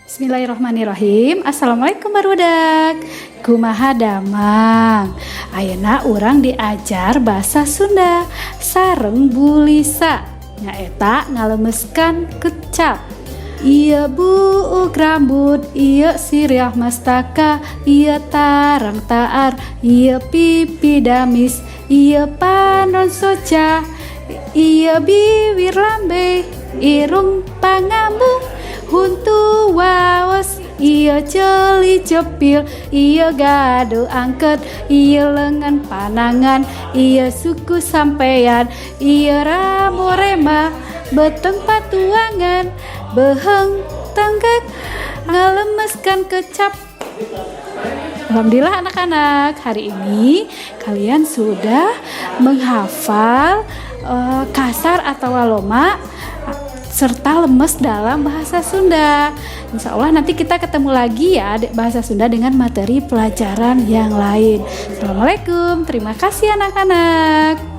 Bismillahirrahmanirrahim. Assalamualaikum barudak. Kumaha damang. Ayeuna urang diajar bahasa Sunda sareng Bulisa. Nyaeta ngalemeskan kecap. Ieu buuk rambut, ieu sirih mastaka, ieu tarang taar, ieu pipi damis, ieu panon soca, ieu bibir lambe, irung pangambung, huntu waos, ieu ceuli cepil, ieu gado angket, ieu lengan panangan, ieu suku sampean, ieu ramorema, beteng patuangan, beheng tenggek, ngalemeskan kecap. Alhamdulillah anak-anak, hari ini kalian sudah menghafal kasar atau waloma serta lemes dalam bahasa Sunda. Insya Allah nanti kita ketemu lagi ya bahasa Sunda dengan materi pelajaran yang lain. Assalamualaikum, terima kasih anak-anak.